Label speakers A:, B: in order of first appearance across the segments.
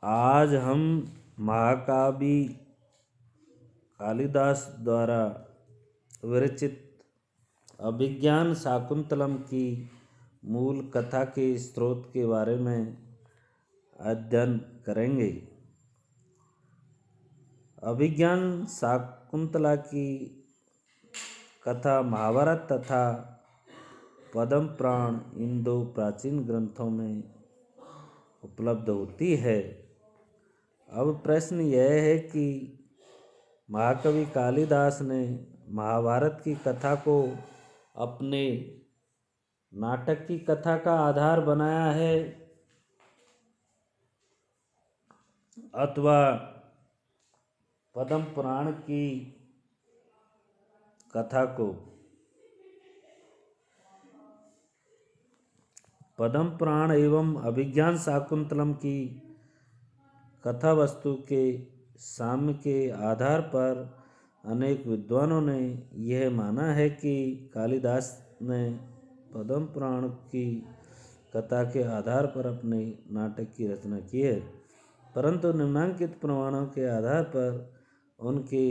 A: आज हम महाकवि कालिदास द्वारा विरचित अभिज्ञान शाकुंतलम की मूल कथा के स्रोत के बारे में अध्ययन करेंगे। अभिज्ञान शाकुंतला की कथा महाभारत तथा पद्म पुराण इन दो प्राचीन ग्रंथों में उपलब्ध होती है। अब प्रश्न यह है कि महाकवि कालिदास ने महाभारत की कथा को अपने नाटक की कथा का आधार बनाया है अथवा पद्म पुराण की कथा को पद्म पुराण एवं अभिज्ञान शाकुंतलम की कथा वस्तु के साम्य के आधार पर अनेक विद्वानों ने यह माना है कि कालिदास ने पद्म पुराण की कथा के आधार पर अपने नाटक की रचना की है, परंतु निम्नलिखित प्रमाणों के आधार पर उनके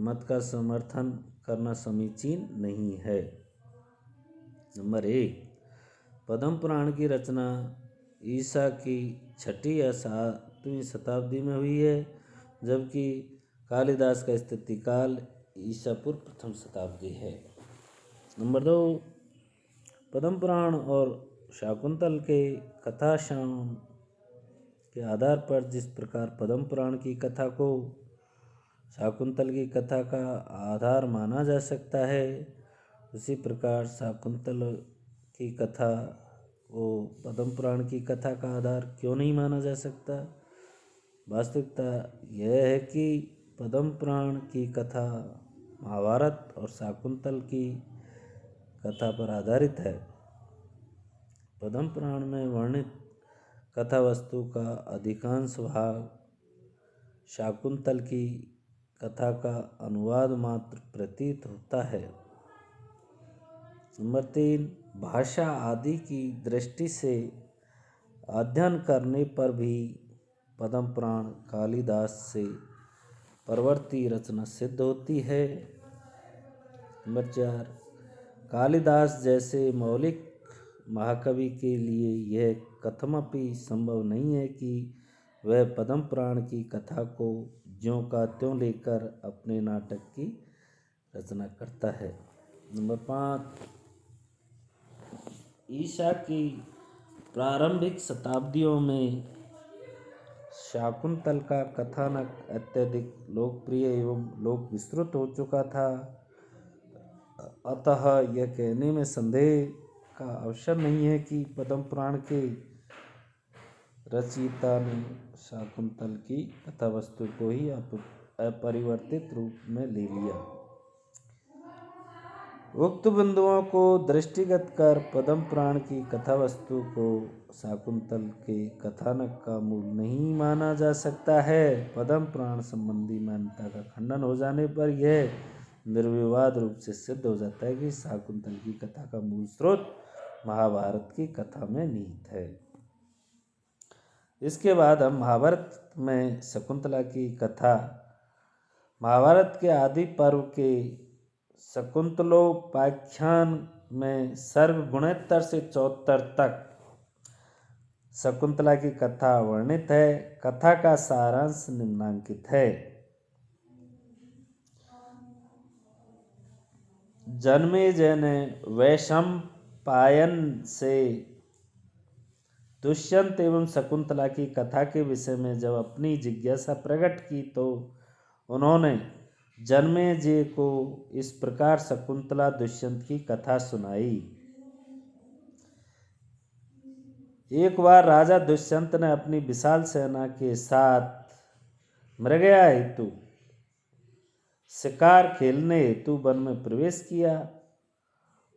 A: मत का समर्थन करना समीचीन नहीं है। नंबर 1, पद्म पुराण की रचना ईसा की 6वीं या 7वीं शताब्दी में हुई है, जबकि कालिदास का स्थिति काल ईसा पूर्व प्रथम शताब्दी है। नंबर 2, पद्म पुराण और शाकुंतल के कथाश्रम के आधार पर जिस प्रकार पद्म पुराण की कथा को शाकुंतल की कथा का आधार माना जा सकता है, उसी प्रकार शाकुंतल की कथा को पद्म पुराण की कथा का आधार क्यों नहीं माना जा सकता। वास्तविकता यह है कि पद्म पुराण की कथा महाभारत और शाकुंतल की कथा पर आधारित है। पद्म पुराण में वर्णित कथा वस्तु का अधिकांश भाग शाकुंतल की कथा का अनुवाद मात्र प्रतीत होता है। नंबर 3, भाषा आदि की दृष्टि से अध्ययन करने पर भी पद्म पुराण कालिदास से परवर्ती रचना सिद्ध होती है। नंबर 4, कालिदास जैसे मौलिक महाकवि के लिए यह कथमपि संभव नहीं है कि वह पद्म पुराण की कथा को ज्यों का त्यों लेकर अपने नाटक की रचना करता है। नंबर 5, ईसा की प्रारंभिक शताब्दियों में शाकुंतल का कथानक अत्यधिक लोकप्रिय एवं लोक विस्तृत हो चुका था, अतः यह कहने में संदेह का अवसर नहीं है कि पद्म पुराण के रचयिता ने शाकुंतल की कथा वस्तु को ही अपरिवर्तित रूप में ले लिया। उक्त बिंदुओं को दृष्टिगत कर पद्म पुराण की कथा वस्तु को शाकुंतल के कथानक का मूल नहीं माना जा सकता है। पद्म पुराण संबंधी मान्यता का खंडन हो जाने पर यह निर्विवाद रूप से सिद्ध हो जाता है कि शाकुंतल की कथा का मूल स्रोत महाभारत की कथा में निहित है। इसके बाद हम महाभारत में शकुंतला की कथा महाभारत के आदि पर्व के शकुंतलोपाख्यान में सर्ग 69 से 74 तक शकुंतला की कथा वर्णित है। कथा का सारांश निम्नांकित है। जन्मेजय ने वैशंपायन से दुष्यंत एवं शकुंतला की कथा के विषय में जब अपनी जिज्ञासा प्रकट की तो उन्होंने जन्मेजय को इस प्रकार शकुंतला दुष्यंत की कथा सुनाई। एक बार राजा दुष्यंत ने अपनी विशाल सेना के साथ मृगया हेतु शिकार खेलने हेतु वन में प्रवेश किया।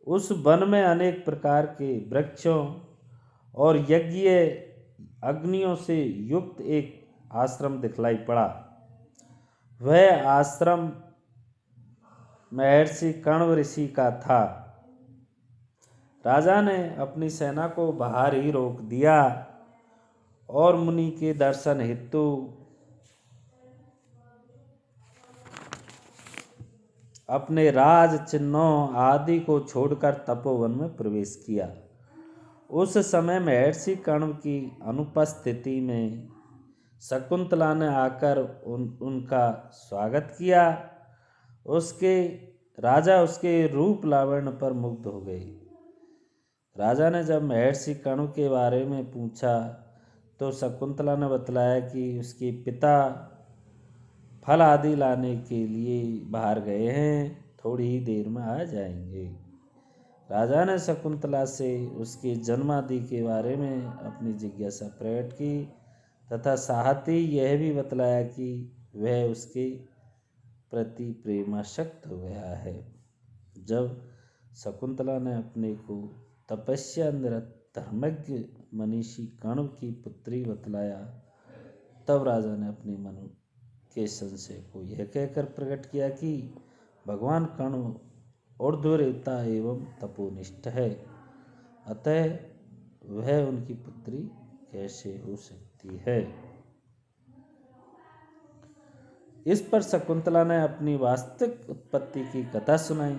A: उस वन में अनेक प्रकार के वृक्षों और यज्ञ अग्नियों से युक्त एक आश्रम दिखलाई पड़ा। वह आश्रम महर्षि कण्व ऋषि का था। राजा ने अपनी सेना को बाहर ही रोक दिया और मुनि के दर्शन हेतु अपने राज चिन्हों आदि को छोड़कर तपोवन में प्रवेश किया। उस समय महर्षि कण्व की अनुपस्थिति में शकुंतला ने आकर उनका स्वागत किया। राजा उसके रूप लावण्य पर मुग्ध हो गए। राजा ने जब महर्षि कण्व के बारे में पूछा तो शकुंतला ने बतलाया कि उसके पिता फल आदि लाने के लिए बाहर गए हैं, थोड़ी ही देर में आ जाएंगे। राजा ने शकुंतला से उसके जन्म आदि के बारे में अपनी जिज्ञासा प्रकट की तथा साथ ही यह भी बतलाया कि वह उसके प्रति प्रेमासक्त हो गया है। जब शकुंतला ने अपने को तपस्या निरत धर्मज्ञ मनीषी कण्व की पुत्री बतलाया तब राजा ने अपने मन के संशय को यह कहकर प्रकट किया कि भगवान कण्व ऊर्ध्वरेता एवं तपोनिष्ठ है, अतः वह उनकी पुत्री कैसे हो सकती है। इस पर शकुंतला ने अपनी वास्तविक उत्पत्ति की कथा सुनाई,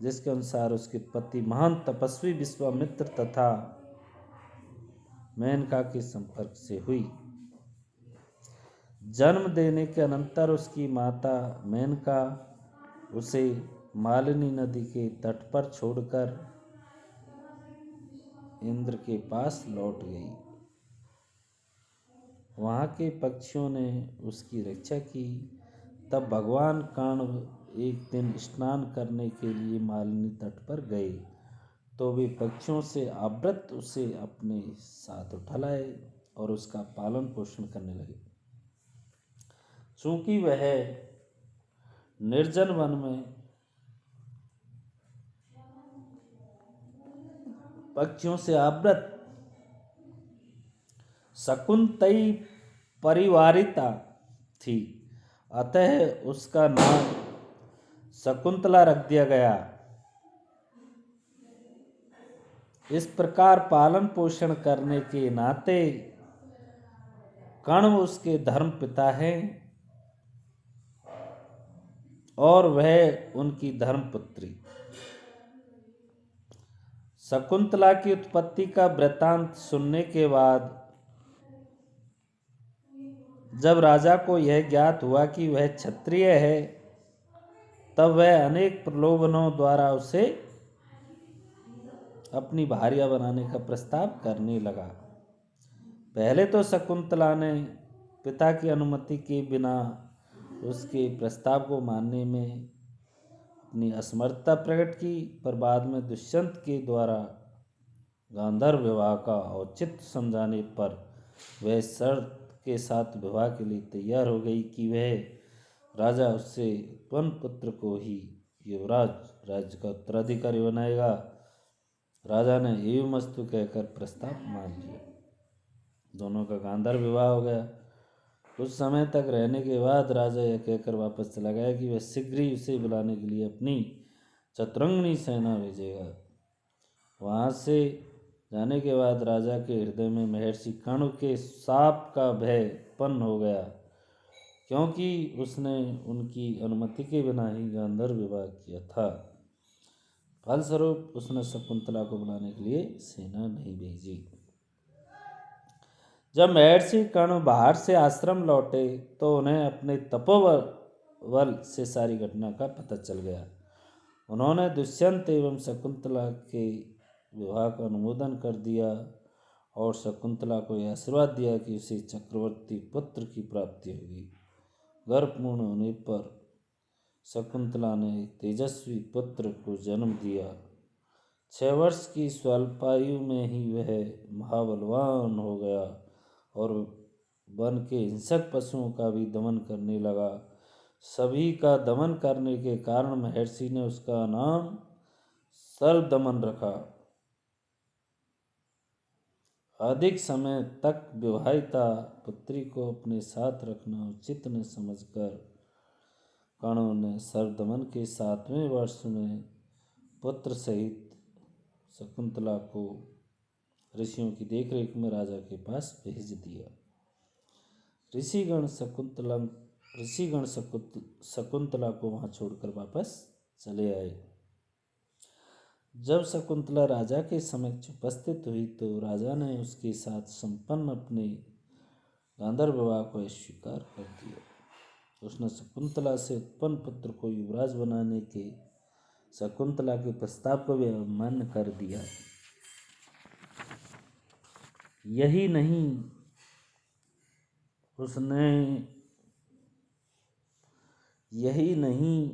A: जिसके अनुसार उसकी उत्पत्ति महान तपस्वी विश्वामित्र तथा मेनका के संपर्क से हुई। जन्म देने के अनंतर उसकी माता मेनका उसे मालिनी नदी के तट पर छोड़कर इंद्र के पास लौट गई। वहाँ के पक्षियों ने उसकी रक्षा की। तब भगवान कण्व एक दिन स्नान करने के लिए मालिनी तट पर गए तो वे पक्षियों से आवृत उसे अपने साथ उठा लाए और उसका पालन पोषण करने लगे। चूंकि वह निर्जन वन में पक्षियों से आवृत शकुंतई परिवारिता थी, अतः उसका नाम शकुंतला रख दिया गया। इस प्रकार पालन पोषण करने के नाते कण्व उसके धर्म पिता है और वह उनकी धर्म पुत्री। शकुंतला की उत्पत्ति का वृत्तांत सुनने के बाद जब राजा को यह ज्ञात हुआ कि वह क्षत्रिय है तब वह अनेक प्रलोभनों द्वारा उसे अपनी भार्या बनाने का प्रस्ताव करने लगा। पहले तो शकुंतला ने पिता की अनुमति के बिना उसके प्रस्ताव को मानने में अपनी असमर्थता प्रकट की, पर बाद में दुष्यंत के द्वारा गांधर्व विवाह का औचित्य समझाने पर वह शर्त के साथ विवाह के लिए तैयार हो गई कि वह राजा उससे उत्पन्न पुत्र को ही युवराज राज्य का उत्तराधिकारी बनाएगा। राजा ने एवमस्तु कहकर प्रस्ताव मान लिया। दोनों का गांधर्व विवाह हो गया। कुछ समय तक रहने के बाद राजा यह कहकर वापस चला गया कि वह शीघ्र ही उसे बुलाने के लिए अपनी चतुरंगिणी सेना भेजेगा। वहाँ से जाने के बाद राजा के हृदय में महर्षि कण्व के शाप का भय उत्पन्न हो गया, क्योंकि उसने उनकी अनुमति के बिना ही गांधर्व विवाह किया था। फलस्वरूप उसने शकुंतला को बुलाने के लिए सेना नहीं भेजी। जब महर्षि कण्व बाहर से आश्रम लौटे तो उन्हें अपने तपोबल से सारी घटना का पता चल गया। उन्होंने दुष्यंत एवं शकुंतला के विवाह का अनुमोदन कर दिया और शकुंतला को यह आशीर्वाद दिया कि उसे चक्रवर्ती पुत्र की प्राप्ति होगी। गर्भपूर्ण होने पर शकुंतला ने तेजस्वी पुत्र को जन्म दिया। 6 वर्ष की स्वल्पायु में ही वह महाबलवान हो गया और वन के हिंसक पशुओं का भी दमन करने लगा। सभी का दमन करने के कारण महर्षि ने उसका नाम सर्वदमन रखा। अधिक समय तक विवाहिता पुत्री को अपने साथ रखना उचित न समझकर कण्व ने सर्वदमन के 7वें वर्ष में पुत्र सहित शकुंतला को ऋषियों की देखरेख में राजा के पास भेज दिया। ऋषिगण शकुंतला को वहां छोड़कर वापस चले आए। जब शकुंतला राजा के समक्ष उपस्थित हुई तो राजा ने उसके साथ संपन्न अपने गांधर्व विवाह को अस्वीकार कर दिया। उसने शकुंतला से उत्पन्न पुत्र को युवराज बनाने के शकुंतला के प्रस्ताव को भी अवमान्य कर दिया। यही नहीं,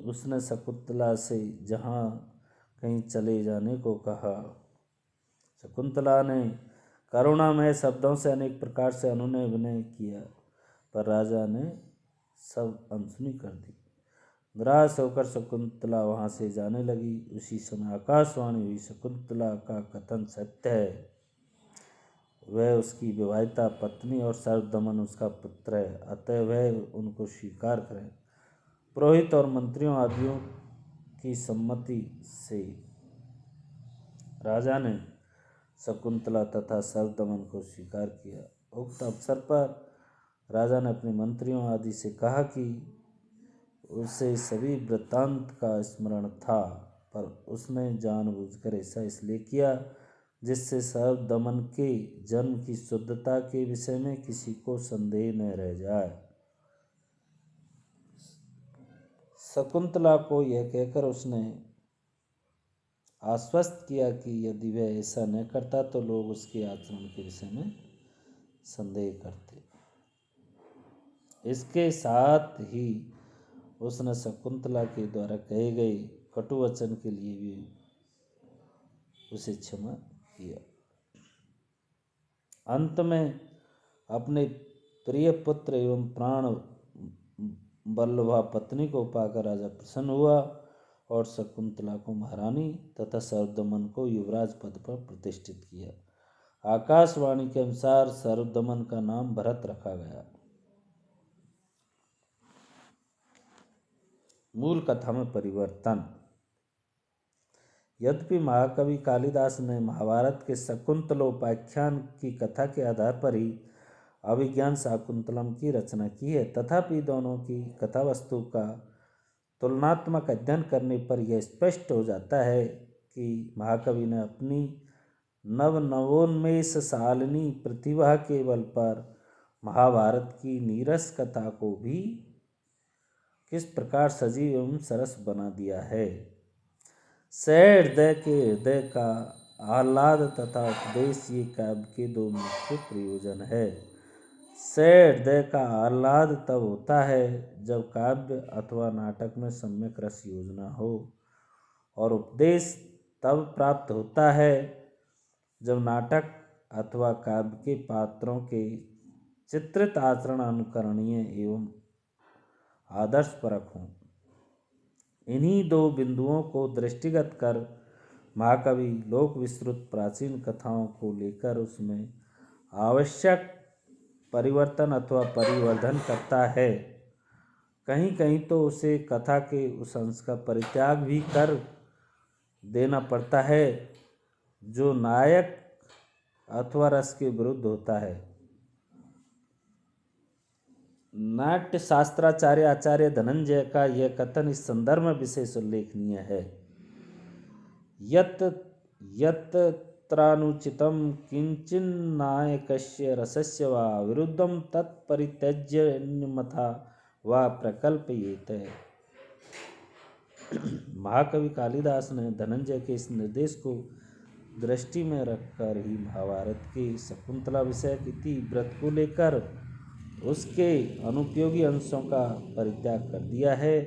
A: उसने शकुंतला से जहाँ कहीं चले जाने को कहा। शकुंतला ने करुणामय शब्दों से अनेक प्रकार से अनुनय विनय किया, पर राजा ने सब अनसुनी कर दी। निराश होकर शकुंतला वहाँ से जाने लगी। उसी समय आकाशवाणी हुई, शकुंतला का कथन सत्य है। वह उसकी विवाहिता पत्नी और सर्वदमन उसका पुत्र है, अतः वह उनको स्वीकार करें। पुरोहित और मंत्रियों आदियों की सम्मति से राजा ने शकुंतला तथा सर्वदमन को स्वीकार किया। उक्त अवसर पर राजा ने अपने मंत्रियों आदि से कहा कि उसे सभी वृत्तांत का स्मरण था, पर उसने जानबूझकर ऐसा इसलिए किया जिससे सर्वदमन के जन्म की शुद्धता के विषय में किसी को संदेह न रह जाए। शकुंतला को यह कहकर उसने आश्वस्त किया कि यदि वह ऐसा न करता तो लोग उसके आचरण के विषय में संदेह करते। इसके साथ ही उसने शकुंतला के द्वारा कहे गए कटु वचन के लिए भी उसे क्षमा किया। अंत में अपने प्रिय पुत्र एवं प्राण वल्लभा पत्नी को पाकर राजा प्रसन्न हुआ और शकुंतला को महारानी तथा सर्वदमन को युवराज पद पर प्रतिष्ठित किया। आकाशवाणी के अनुसार सर्वदमन का नाम भरत रखा गया। मूल कथा में परिवर्तन। यद्यपि महाकवि कालिदास ने महाभारत के शकुंतलोपाख्यान की कथा के आधार पर ही अभिज्ञान शाकुंतलम की रचना की है, तथापि दोनों की कथा वस्तु का तुलनात्मक अध्ययन करने पर यह स्पष्ट हो जाता है कि महाकवि ने अपनी नवोन्मेषशालिनी प्रतिभा के बल पर महाभारत की नीरस कथा को भी किस प्रकार सजीव एवं सरस बना दिया है। सहृदय के हृदय का आह्लाद तथा उपदेश ये काव्य के दो मुख्य प्रयोजन है। सहृदय का आह्लाद तब होता है जब काव्य अथवा नाटक में सम्यक रस योजना हो, और उपदेश तब प्राप्त होता है जब नाटक अथवा काव्य के पात्रों के चित्रित आचरण अनुकरणीय एवं आदर्शपरक हों। इन्हीं दो बिंदुओं को दृष्टिगत कर महाकवि लोक विस्तृत प्राचीन कथाओं को लेकर उसमें आवश्यक परिवर्तन अथवा परिवर्धन करता है। कहीं कहीं तो उसे कथा के उस अंश का परित्याग भी कर देना पड़ता है जो नायक अथवा रस के विरुद्ध होता है। नाट्य शास्त्राचार्य आचार्य धनंजय का यह कथन इस संदर्भ में विशेष उल्लेखनीय है। यत्रानुचितं किंचिन्नायकस्य रसस्य वा विरुद्धं तत्परित्यज्य वा प्रकल्पयेत। महाकवि कालिदास ने धनंजय के इस निर्देश को दृष्टि में रखकर ही महाभारत के शकुंतला विषयक इति व्रत को लेकर उसके अनुपयोगी अंशों का परित्याग कर दिया है,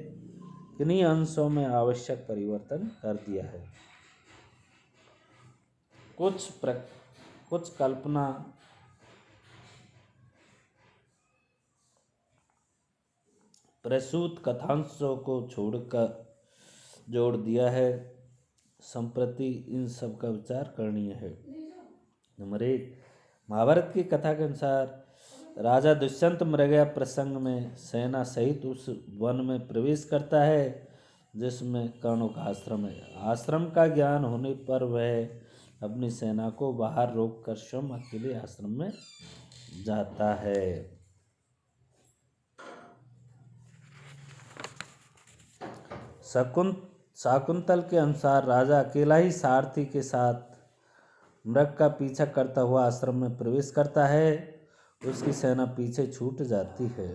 A: किन्हीं अंशों में आवश्यक परिवर्तन कर दिया है। कुछ कल्पना प्रसूत कथांशों को छोड़कर जोड़ दिया है। संप्रति इन सब का विचार करणीय है। नंबर 1, महाभारत की कथा के अनुसार राजा दुष्यंत मृगया प्रसंग में सेना सहित उस वन में प्रवेश करता है जिसमें कर्णों का आश्रम है। आश्रम का ज्ञान होने पर वह अपनी सेना को बाहर रोककर स्वयं अकेले आश्रम में जाता है। शाकुंतल के अनुसार राजा अकेला ही सारथी के साथ मृग का पीछा करता हुआ आश्रम में प्रवेश करता है। उसकी सेना पीछे छूट जाती है।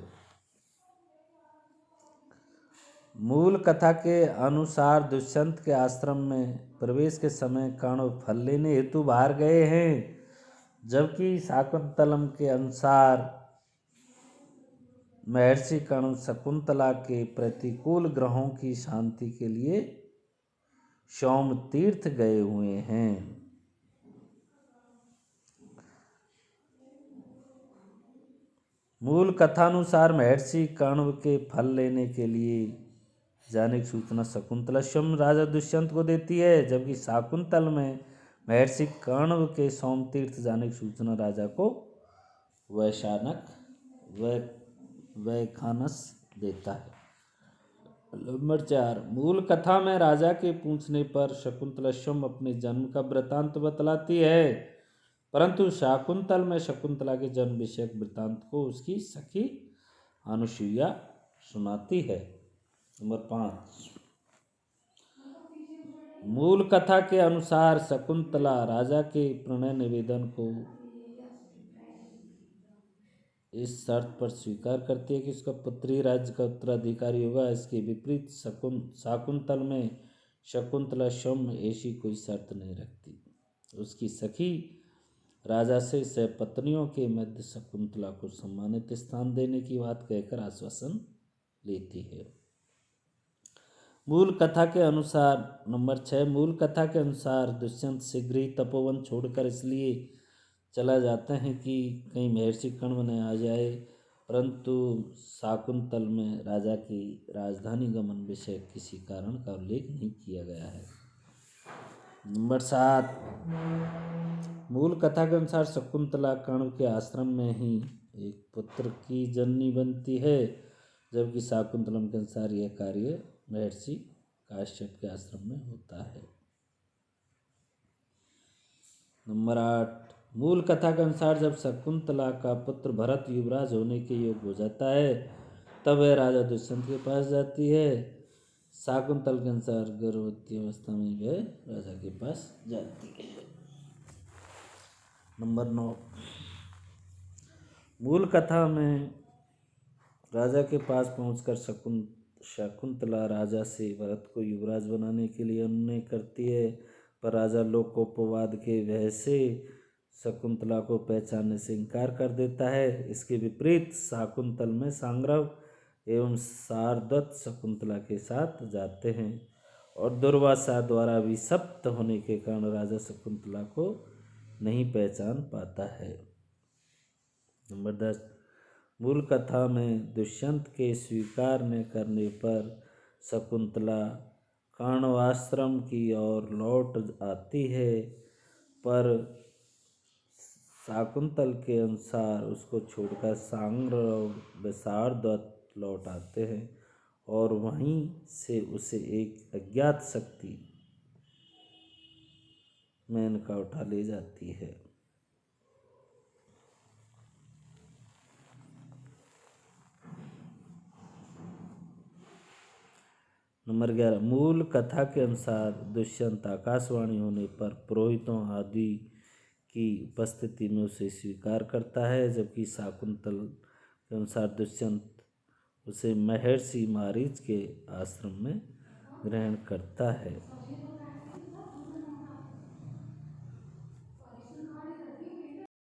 A: मूल कथा के अनुसार दुष्यंत के आश्रम में प्रवेश के समय कर्ण फल लेने हेतु बाहर गए हैं, जबकि शाकुंतलम के अनुसार महर्षि कर्ण शकुंतला के प्रतिकूल ग्रहों की शांति के लिए सोम तीर्थ गए हुए हैं। मूल कथानुसार महर्षि कर्ण के फल लेने के लिए जाने की सूचना शकुंतला स्वयं राजा दुष्यंत को देती है, जबकि शाकुंतल में महर्षि कर्ण के सोम तीर्थ जाने की सूचना राजा को वैखानस देता है। नंबर 4, मूल कथा में राजा के पूछने पर शकुंतला स्वयं अपने जन्म का वृतांत बतलाती है, परंतु शाकुंतल में शकुंतला के जन्म विषयक वृतांत को उसकी सखी अनुसुईया सुनाती है। नंबर 5, मूल कथा के अनुसार शकुंतला राजा के प्रणय निवेदन को इस शर्त पर स्वीकार करती है कि उसका पुत्र ही राज्य का उत्तराधिकारी होगा। इसके विपरीत शाकुंतल में शकुंतला स्वयं ऐसी कोई शर्त नहीं रखती। उसकी सखी राजा से सहपत्नियों के मध्य शकुंतला को सम्मानित स्थान देने की बात कहकर आश्वासन लेती है। मूल कथा के अनुसार नंबर 6, मूल कथा के अनुसार दुष्यंत शीघ्र ही तपोवन छोड़कर इसलिए चला जाते हैं कि कहीं महर्षि कर्ण न आ जाए, परंतु शाकुंतल में राजा की राजधानी गमन विषय किसी कारण का उल्लेख नहीं किया गया है। नंबर 7, मूल कथा के अनुसार शकुंतला कर्ण के आश्रम में ही एक पुत्र की जननी बनती है, जबकि शाकुंतलम के अनुसार यह कार्य महर्षि काश्यप के आश्रम में होता है। नंबर 8, मूल कथा के अनुसार जब शकुंतला का पुत्र भरत युवराज होने के योग्य हो जाता है, तब वह राजा दुष्यंत के पास जाती है। शाकुंतल के अनुसार गर्भवती अवस्था में वह राजा के पास जाती है। नंबर 9, मूल कथा में राजा के पास पहुंचकर शकुंतला राजा से भरत को युवराज बनाने के लिए अनुनय करती है, पर राजा लोकोपवाद के भय से शकुंतला को पहचानने से इनकार कर देता है। इसके विपरीत शाकुंतल में सांग्रव एवं शारदत्त शकुंतला के साथ जाते हैं और दुर्वासा द्वारा अभिशप्त होने के कारण राजा शकुंतला को नहीं पहचान पाता है। नंबर 10, मूल कथा में दुष्यंत के स्वीकार न करने पर शकुंतला कर्णवाश्रम की ओर लौट आती है, पर शाकुंतल के अनुसार उसको छोड़कर सांग्रव व शारदत्त लौट आते हैं और वहीं से उसे एक अज्ञात शक्ति मेनका उठा ले जाती है। नंबर 11, मूल कथा के अनुसार दुष्यंत आकाशवाणी होने पर पुरोहितों आदि की उपस्थिति में उसे स्वीकार करता है, जबकि शाकुंतल के अनुसार दुष्यंत उसे महर्षि मारीच के आश्रम में ग्रहण करता है।